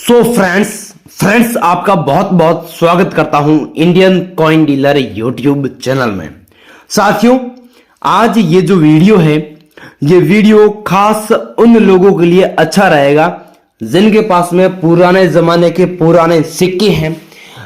So friends आपका बहुत बहुत स्वागत करता हूं Indian coin dealer YouTube channel में। साथियों, आज ये जो वीडियो है, ये वीडियो खास उन लोगों के लिए अच्छा रहेगा जिनके पास में पुराने जमाने के पुराने सिक्के हैं,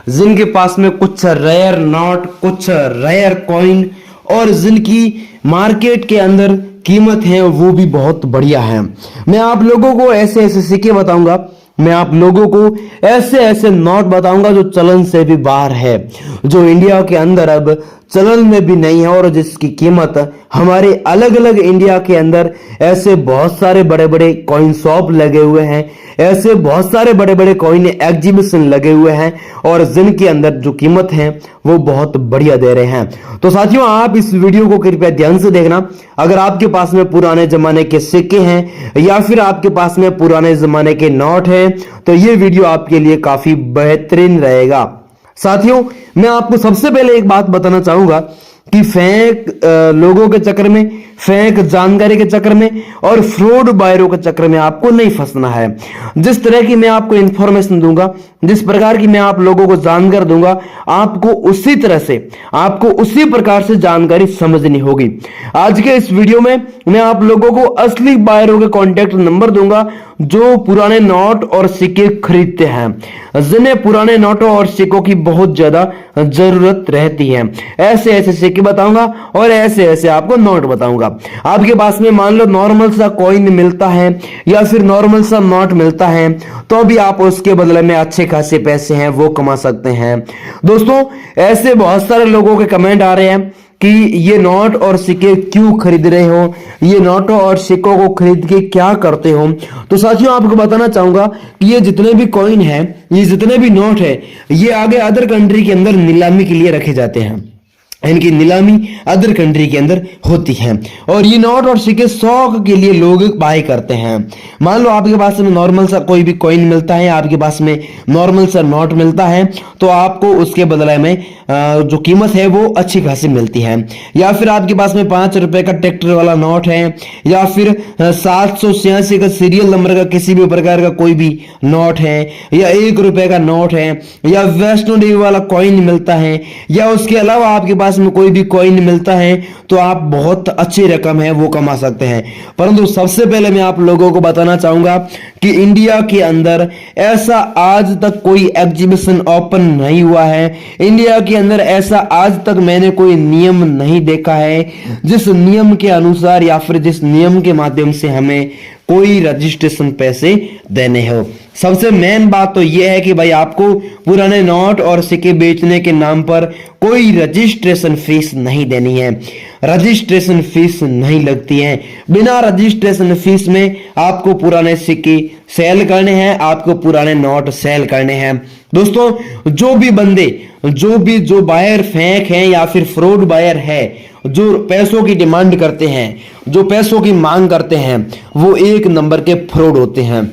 जिनके पास में कुछ रेयर नोट, कुछ रेयर कॉइन और जिनकी मार्केट के अंदर कीमत है वो भी बहुत बढ़िया है। मैं आप लोगों को ऐसे ऐसे सिक्के बताऊंगा, मैं आप लोगों को ऐसे ऐसे नोट बताऊंगा जो चलन से भी बाहर है, जो इंडिया के अंदर अब चलन में भी नहीं है और जिसकी कीमत हमारे अलग अलग इंडिया के अंदर ऐसे बहुत सारे बड़े बड़े कॉइन शॉप लगे हुए हैं, ऐसे बहुत सारे बड़े बड़े कॉइन एग्जीबिशन लगे हुए हैं और जिनके अंदर जो कीमत है वो बहुत बढ़िया दे रहे हैं। तो साथियों, आप इस वीडियो को कृपया ध्यान से देखना। अगर आपके पास में पुराने जमाने के सिक्के हैं या फिर आपके पास में पुराने जमाने के नोट हैं तो ये वीडियो आपके लिए काफी बेहतरीन रहेगा। साथियों, मैं आपको सबसे पहले एक बात बताना चाहूंगा कि फेक लोगों के चक्कर में, फेक जानकारी के चक्कर में और फ्रॉड बायरों के चक्कर में आपको नहीं फंसना है। जिस तरह की मैं आपको इंफॉर्मेशन दूंगा, जिस प्रकार की मैं आप लोगों को जानकारी दूंगा, आपको उसी तरह से, आपको उसी प्रकार से जानकारी समझनी होगी। आज के इस वीडियो में मैं आप लोगों को असली बायरों के कॉन्टैक्ट नंबर दूंगा जो पुराने नोट और सिक्के खरीदते हैं, जिन्हें पुराने नोटों और सिक्कों की बहुत ज्यादा जरूरत रहती है। ऐसे ऐसे सिक्के बताऊंगा और ऐसे ऐसे आपको नोट बताऊंगा। आपके पास में मान लो नॉर्मल सा कॉइन मिलता है या फिर नॉर्मल सा नोट मिलता है तो भी आप उसके बदले में अच्छे खासे पैसे हैं वो कमा सकते हैं। दोस्तों, ऐसे बहुत सारे लोगों के कमेंट आ रहे हैं कि ये नोट और सिक्के क्यों खरीद रहे हो, ये नोटों और सिक्कों को खरीद के क्या करते हो। तो साथियों, आपको बताना चाहूंगा कि ये जितने भी कॉइन है, ये जितने भी नोट है, ये आगे अदर कंट्री के अंदर नीलामी के लिए रखे जाते हैं। इनकी नीलामी अदर कंट्री के अंदर होती है और ये नोट और सिक्के शौक के लिए लोग बाय करते हैं। मान लो आपके पास में नॉर्मल सा कोई भी कॉइन मिलता है, आपके पास में नॉर्मल सा नोट मिलता है तो आपको उसके बदले में जो कीमत है वो अच्छी खासी मिलती है। या फिर आपके पास में 5 रुपए का ट्रैक्टर वाला नोट है या फिर 786 का सीरियल नंबर का किसी भी प्रकार का कोई भी नोट है या 1 रुपए का नोट है या वैष्णो देवी वाला कॉइन मिलता है या उसके अलावा आपके पास में कोई भी कॉइन मिलता है तो आप बहुत अच्छी रकम है वो कमा सकते हैं। परंतु सबसे पहले मैं आप लोगों को बताना चाहूंगा कि इंडिया के अंदर ऐसा आज तक कोई एग्जीबिशन ओपन नहीं हुआ है, इंडिया के अंदर ऐसा आज तक मैंने कोई नियम नहीं देखा है जिस नियम के अनुसार या फिर जिस नियम के माध्यम से हमें कोई रजिस्ट्रेशन पैसे देने हो। सबसे मेन बात तो यह है कि भाई आपको पुराने नोट और सिक्के बेचने के नाम पर कोई रजिस्ट्रेशन फीस नहीं देनी है। रजिस्ट्रेशन फीस नहीं लगती है। बिना रजिस्ट्रेशन फीस में आपको पुराने सिक्के सेल करने हैं, आपको पुराने नोट सेल करने हैं। दोस्तों, जो भी बंदे, जो बायर फेक हैं या फिर फ्रॉड बायर है, जो पैसों की डिमांड करते हैं, जो पैसों की मांग करते हैं, वो एक नंबर के फ्रॉड होते हैं।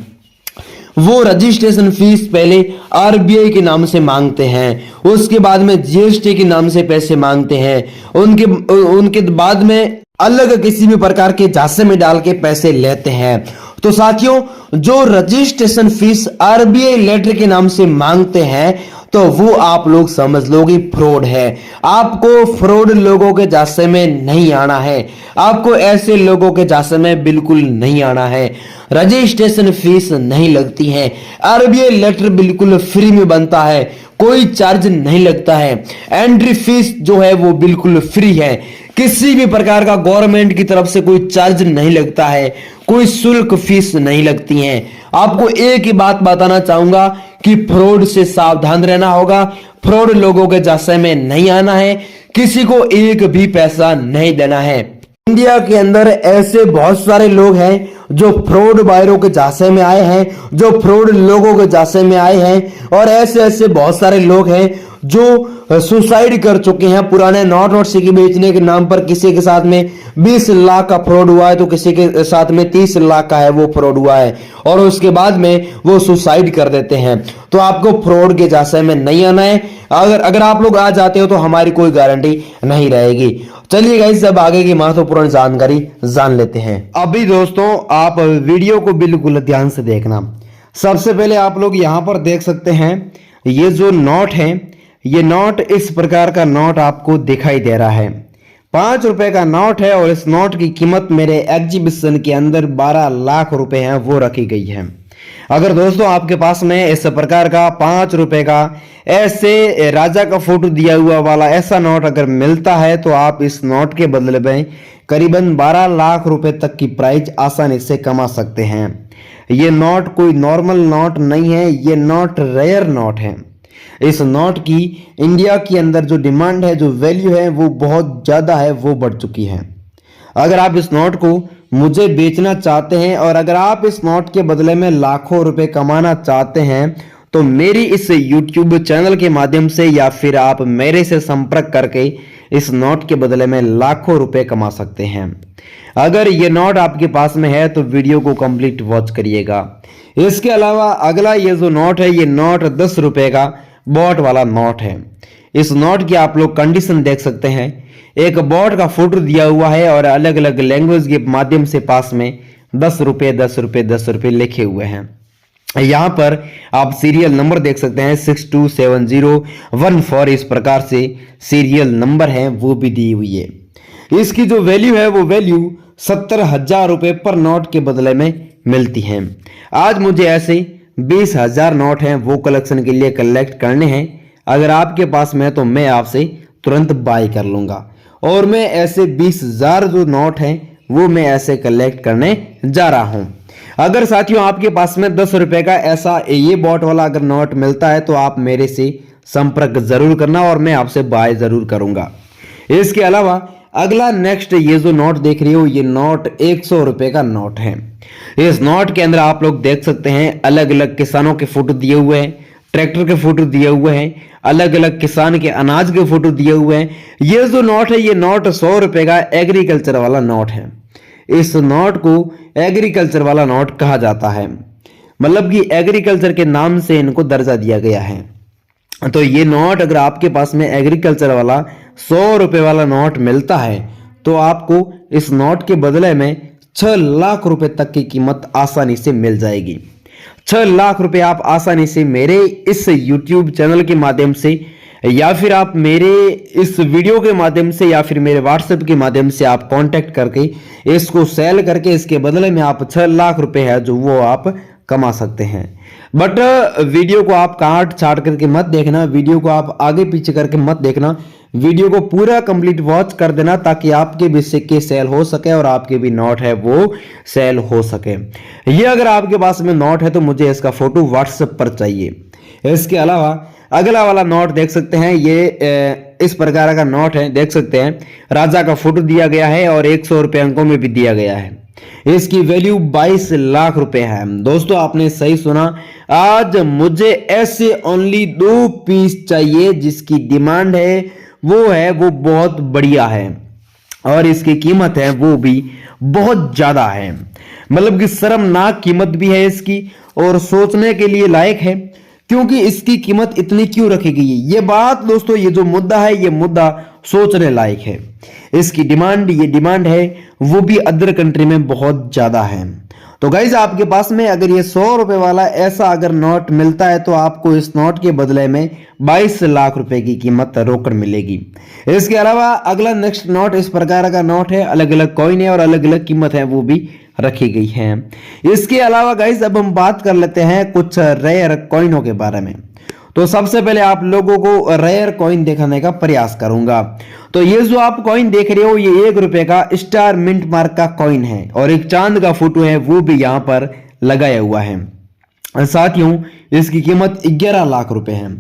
वो रजिस्ट्रेशन फीस पहले आरबीआई के नाम से मांगते हैं, उसके बाद में जीएसटी के नाम से पैसे मांगते हैं, उनके बाद में अलग किसी भी प्रकार के झांसे में डाल के पैसे लेते हैं। तो साथियों, जो रजिस्ट्रेशन फीस आरबीआई लेटर के नाम से मांगते हैं तो वो आप लोग समझ लो कि फ्रॉड है। आपको फ्रॉड लोगों के झांसे में नहीं आना है, आपको ऐसे लोगों के झांसे में बिल्कुल नहीं आना है। रजिस्ट्रेशन फीस नहीं लगती है, आरबीआई लेटर बिल्कुल फ्री में बनता है, कोई चार्ज नहीं लगता है। एंट्री फीस जो है वो बिल्कुल फ्री है, किसी भी प्रकार का गवर्नमेंट की तरफ से कोई चार्ज नहीं लगता है, कोई शुल्क फीस नहीं लगती है। आपको एक ही बात बताना चाहूंगा कि फ्रॉड से सावधान रहना होगा, फ्रॉड लोगों के झांसे में नहीं आना है, किसी को एक भी पैसा नहीं देना है। इंडिया के अंदर ऐसे बहुत सारे लोग हैं जो फ्रॉड बायरों के झांसे में आए हैं, जो फ्रॉड लोगों के झांसे में आए हैं और ऐसे ऐसे बहुत सारे लोग हैं जो सुसाइड कर चुके हैं पुराने नोट और सिक्के बेचने के नाम पर। किसी के साथ में 20 लाख का फ्रॉड हुआ है तो किसी के साथ में 30 लाख का है वो फ्रॉड हुआ है और उसके बाद में वो सुसाइड कर देते हैं। तो आपको फ्रॉड के झांसे में नहीं आना है। अगर आप लोग आ जाते हो तो हमारी कोई गारंटी नहीं रहेगी। चलिए गाइस, अब आगे की महत्वपूर्ण जानकारी जान लेते हैं। अभी दोस्तों, आप वीडियो को बिल्कुल ध्यान से देखना। सबसे पहले आप लोग यहाँ पर देख सकते हैं, ये जो नोट है, ये नोट इस प्रकार का नोट आपको दिखाई दे रहा है। 5 रुपए का नोट है और इस नोट की कीमत मेरे एग्जीबिशन के अंदर 12 लाख रुपए हैं वो रखी गई है। अगर दोस्तों आपके पास में इस प्रकार का 5 रुपए का ऐसे राजा का फोटो दिया हुआ वाला ऐसा नोट अगर मिलता है तो आप इस नोट के बदले में करीबन 12 लाख रुपए तक की प्राइज आसानी से कमा सकते हैं। ये नोट कोई नॉर्मल नोट नहीं है, ये नोट रेयर नोट है। इस नोट की इंडिया के अंदर जो डिमांड है, जो वैल्यू है वो बहुत ज़्यादा है, वो बढ़ चुकी है। अगर आप इस नोट को मुझे बेचना चाहते हैं और अगर आप इस नोट के बदले में लाखों रुपए कमाना चाहते हैं तो मेरी इस YouTube चैनल के माध्यम से या फिर आप मेरे से संपर्क करके इस नोट के बदले में लाखों रुपए कमा सकते हैं। अगर ये नोट आपके पास में है तो वीडियो को कंप्लीट वॉच करिएगा। इसके अलावा अगला ये जो नोट है, ये नोट 10 रुपए का बॉट वाला नोट है। इस नोट की आप लोग कंडीशन देख सकते हैं, एक बॉट का फोटो दिया हुआ है और अलग अलग लैंग्वेज के माध्यम से पास में 10 रुपए 10 रुपए 10 रुपए लिखे हुए हैं। यहाँ पर आप सीरियल नंबर देख सकते हैं 627014, इस प्रकार से सीरियल नंबर है वो भी दी हुई है। इसकी जो वैल्यू है वो वैल्यू 70,000 रुपए पर नोट के बदले में मिलती है। आज मुझे ऐसे 20,000 नोट हैं वो कलेक्शन के लिए कलेक्ट करने हैं। अगर आपके पास में तो मैं आपसे तुरंत बाय कर लूंगा और मैं ऐसे 20,000 जो नोट हैं वो मैं ऐसे कलेक्ट करने जा रहा हूं। अगर साथियों आपके पास में 10 रुपए का ऐसा ये बॉट वाला अगर नोट मिलता है तो आप मेरे से संपर्क जरूर करना और मैं आपसे बाय जरूर करूंगा। इसके अलावा अगला नेक्स्ट ये जो नोट देख रही हो, ये नोट 100 रुपए का नोट है। इस नोट के अंदर आप लोग देख सकते हैं अलग अलग किसानों के फोटो दिए हुए हैं, ट्रैक्टर के फोटो दिए हुए हैं, अलग अलग किसान के अनाज के फोटो दिए हुए हैं। ये जो नोट है, ये नोट 100 रुपए का एग्रीकल्चर वाला नोट है। इस नोट को एग्रीकल्चर वाला नोट कहा जाता है, मतलब कि एग्रीकल्चर के नाम से इनको दर्जा दिया गया है। तो ये नोट अगर आपके पास में एग्रीकल्चर वाला 100 रुपए वाला नोट मिलता है तो आपको इस नोट के बदले में 6 लाख रुपए तक की कीमत आसानी से मिल जाएगी। 6 लाख रुपए आप आसानी से मेरे इस YouTube चैनल के माध्यम से या फिर आप मेरे इस वीडियो के माध्यम से या फिर मेरे WhatsApp के माध्यम से आप कांटेक्ट करके इसको सेल करके इसके बदले में आप 6 लाख रुपए है जो वो आप कमा सकते हैं। बट वीडियो को आप काट छाट करके मत देखना, वीडियो को आप आगे पीछे करके मत देखना, वीडियो को पूरा कंप्लीट वॉच कर देना ताकि आपके भी सिक्के सेल हो सके और आपके भी नोट है वो सेल हो सके। ये अगर आपके पास में नोट है तो मुझे इसका फोटो WhatsApp पर चाहिए। इसके अलावा अगला वाला नोट देख सकते हैं, ये इस प्रकार का नोट है, देख सकते हैं राजा का फोटो दिया गया है और 100 रुपए अंकों में भी दिया गया है। इसकी वैल्यू 22 लाख रुपए है। दोस्तों आपने सही सुना, आज मुझे ऐसे ओनली 2 पीस चाहिए जिसकी डिमांड है वो बहुत बढ़िया है और इसकी कीमत है वो भी बहुत ज्यादा है, मतलब कि शर्मनाक कीमत भी है इसकी और सोचने के लिए लायक है क्योंकि इसकी कीमत इतनी क्यों रखी गई है। ये बात दोस्तों, ये जो मुद्दा है ये मुद्दा सोचने लायक है। इसकी डिमांड है वो भी अदर कंट्री में बहुत ज्यादा है। तो गाइज आपके पास में अगर ये 100 रुपए वाला ऐसा अगर नोट मिलता है तो आपको इस नोट के बदले में 22 लाख रुपए की कीमत रोकड़ मिलेगी। इसके अलावा अगला नेक्स्ट नोट इस प्रकार का नोट है, अलग अलग कॉइन है और अलग अलग कीमत है वो भी रखी गई है। इसके अलावा गाइज अब हम बात कर लेते हैं कुछ रेयर कॉइनों के बारे में। तो सबसे पहले आप लोगों को रेयर कॉइन दिखाने का प्रयास करूंगा। तो ये जो आप कॉइन देख रहे हो ये 1 रुपए का स्टार मिंट मार्क का कॉइन है और एक चांद का फोटो है वो भी यहाँ पर लगाया हुआ है। साथियों इसकी कीमत 11 लाख रुपए है।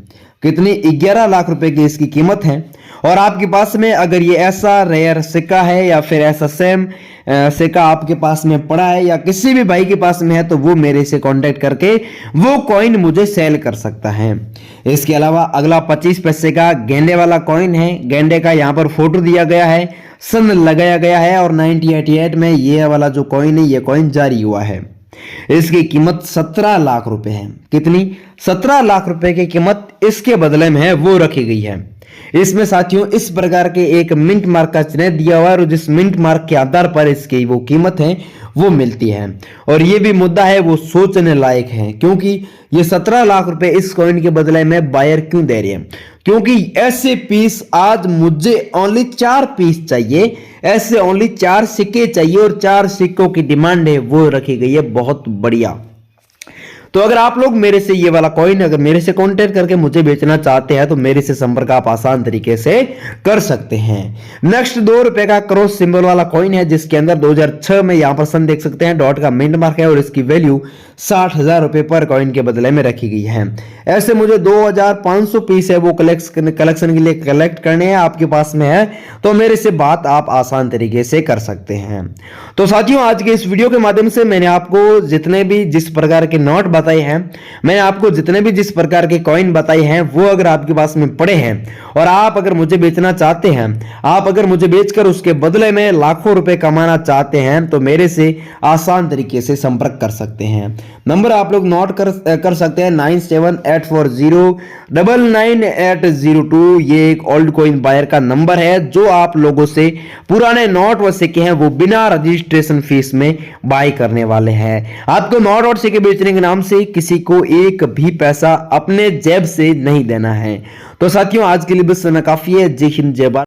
कितनी? 11 लाख रुपए की इसकी कीमत है। और आपके पास में अगर ये ऐसा रेयर सिक्का है या फिर ऐसा सेम सिक्का आपके पास में पड़ा है या किसी भी भाई के पास में है तो वो मेरे से कांटेक्ट करके वो कॉइन मुझे सेल कर सकता है। इसके अलावा अगला 25 पैसे का गेंडे वाला कॉइन है। गेंडे का यहाँ पर फोटो दिया गया है, सन लगाया गया है और 1988 में ये वाला जो कॉइन है ये कॉइन जारी हुआ है। इसकी कीमत 17 लाख रुपए है। कितनी? 17 लाख रुपए की कीमत इसके बदले में है वो रखी गई है। इसमें साथियों इस प्रकार के एक मिंट मार्क का चिन्ह दिया हुआ है और जिस मिंट मार्क के आधार पर इसकी वो कीमत है वो मिलती है। और ये भी मुद्दा है वो सोचने लायक है, क्योंकि ये 17 लाख रुपए इस कॉइन के बदले में बायर क्यों दे रहे हैं, क्योंकि ऐसे पीस आज मुझे ओनली 4 पीस चाहिए, ऐसे ओनली 4 सिक्के चाहिए और 4 सिक्कों की डिमांड है वो रखी गई है बहुत बढ़िया। तो अगर आप लोग मेरे से ये वाला कॉइन अगर मेरे से कांटेक्ट करके मुझे बेचना चाहते हैं तो मेरे से संपर्क आप आसान तरीके से कर सकते हैं। नेक्स्ट 2 रुपए का क्रॉस सिंबल वाला कॉइन है जिसके अंदर 2006 में यहां पर सन देख सकते हैं, डॉट का मिंट मार्क है और इसकी वैल्यू 60,000 रुपए पर कॉइन के बदले में रखी गई है। ऐसे मुझे 2500 पीस है वो कलेक्शन के लिए कलेक्ट करने हैं, आपके पास में है तो मेरे से बात आप आसान तरीके से कर सकते हैं। तो साथियों आज के इस वीडियो के माध्यम से मैंने आपको जितने भी जिस प्रकार के नोट बताए हैं, मैंने आपको जितने भी जिस प्रकार के कॉइन बताए हैं वो अगर आपके पास में पड़े हैं और आप अगर मुझे बेचना चाहते हैं, आप अगर मुझे बेचकर उसके बदले में लाखों रुपए कमाना चाहते हैं तो मेरे से आसान तरीके से संपर्क कर सकते हैं। नंबर आप लोग नोट कर सकते हैं 9784099802। ये एक ओल्ड कॉइन बायर का नंबर है जो आप लोगों से पुराने नोट व सिक्के हैं वो बिना रजिस्ट्रेशन फीस में बाय करने वाले हैं। आपको नोट और सिक्के बेचने के नाम से किसी को एक भी पैसा अपने जेब से नहीं देना है। तो साथियों आज के लिए बस इतना काफी है। जय हिंद जय भारत।